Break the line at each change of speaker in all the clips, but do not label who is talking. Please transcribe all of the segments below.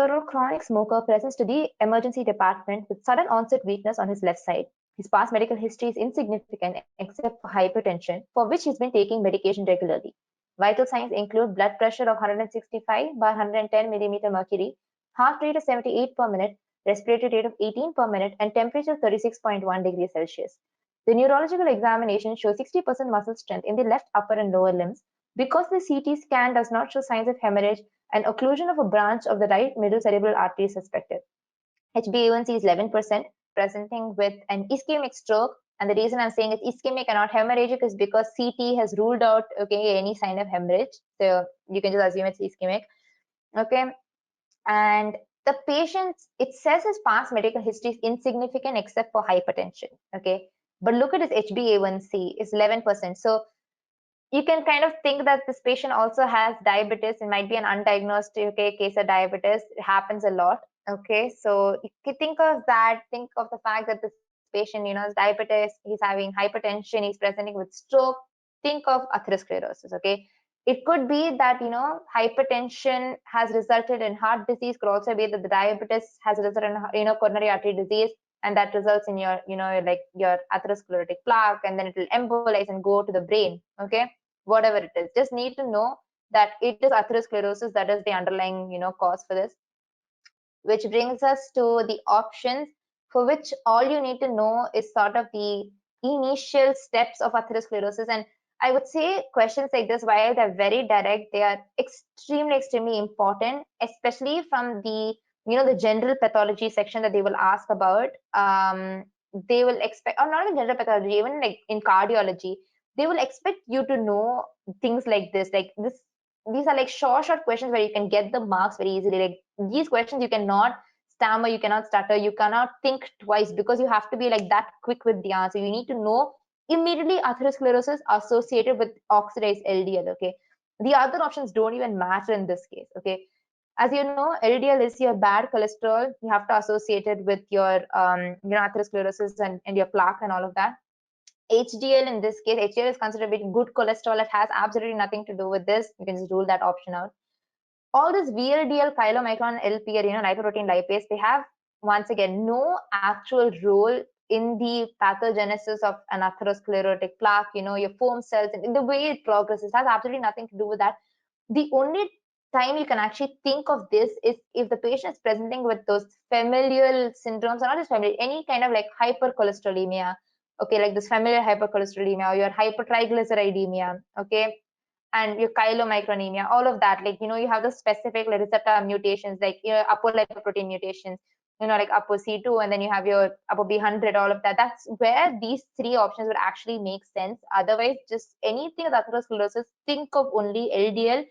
30-year-old chronic smoker presents to the emergency department with sudden onset weakness on his left side. His past medical history is insignificant except for hypertension, for which he's been taking medication regularly. Vital signs include blood pressure of 165 by 110 millimeter mercury, heart rate of 78 per minute, respiratory rate of 18 per minute, and temperature 36.1 degrees Celsius. The neurological examination shows 60% muscle strength in the left upper and lower limbs. Because the CT scan does not show signs of hemorrhage, an occlusion of a branch of the right middle cerebral artery is suspected. HbA1c is 11%, presenting with an ischemic stroke. And the reason I'm saying it's ischemic and not hemorrhagic is because CT has ruled out any sign of hemorrhage. So you can just assume it's ischemic. Okay. And the patient, it says his past medical history is insignificant except for hypertension. Okay. But look at his HbA1c, it's 11%. So you can kind of think that this patient also has diabetes. It might be an undiagnosed case of diabetes. It happens a lot. Okay, so if you think of that, think of the fact that this patient, has diabetes, he's having hypertension, he's presenting with stroke. Think of atherosclerosis. Okay, it could be that hypertension has resulted in heart disease. Could also be that the diabetes has resulted in coronary artery disease, and that results in your your atherosclerotic plaque, and then it will embolize and go to the brain. Okay, whatever it is, just need to know that it is atherosclerosis that is the underlying cause for this. Which brings us to the options, for which all you need to know is sort of the initial steps of atherosclerosis. And I would say questions like this, while they're very direct, they are extremely important, especially from the the general pathology section that they will ask about. They will expect, or not in general pathology, even like in cardiology, they will expect you to know things like this. These are like short questions where you can get the marks very easily. Like these questions, you cannot stammer, you cannot stutter, you cannot think twice, because you have to be like that quick with the answer. You need to know immediately atherosclerosis associated with oxidized LDL. Okay, the other options don't even matter in this case. Okay, as you know, LDL is your bad cholesterol. You have to associate it with your atherosclerosis and your plaque and all of that. HDL, in this case, HDL is considered to be good cholesterol. It has absolutely nothing to do with this. You can just rule that option out. All this VLDL, chylomicron, LP, or lipoprotein lipase, they have once again no actual role in the pathogenesis of an atherosclerotic plaque. Your foam cells and in the way it progresses has absolutely nothing to do with that. The only time you can actually think of this is if the patient is presenting with those familial syndromes, or not just familial, any kind of like hypercholesterolemia. Okay, like this familial hypercholesterolemia, or your hypertriglyceridemia, okay, and your chylomicronemia, all of that. Like, you have the specific receptor mutations, like, apolipoprotein mutations, like ApoC2, and then you have your ApoB100, all of that. That's where these three options would actually make sense. Otherwise, just anything with atherosclerosis, think of only LDL.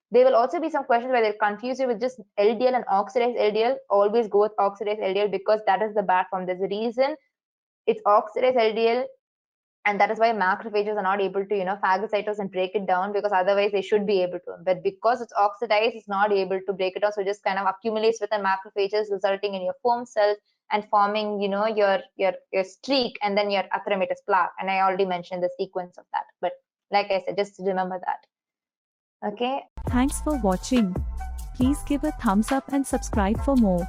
There will also be some questions where they'll confuse you with just LDL and oxidized LDL. Always go with oxidized LDL, because that is the bad form. There's a reason it's oxidized LDL, and that is why macrophages are not able to phagocytose and break it down, because otherwise they should be able to, but because it's oxidized, it's not able to break it down, so it just kind of accumulates within macrophages, resulting in your foam cells and forming your streak, and then your atheromatous plaque. And I already mentioned the sequence of that, but like I said, just remember that. Okay,
Thanks for watching. Please give a thumbs up and subscribe for more.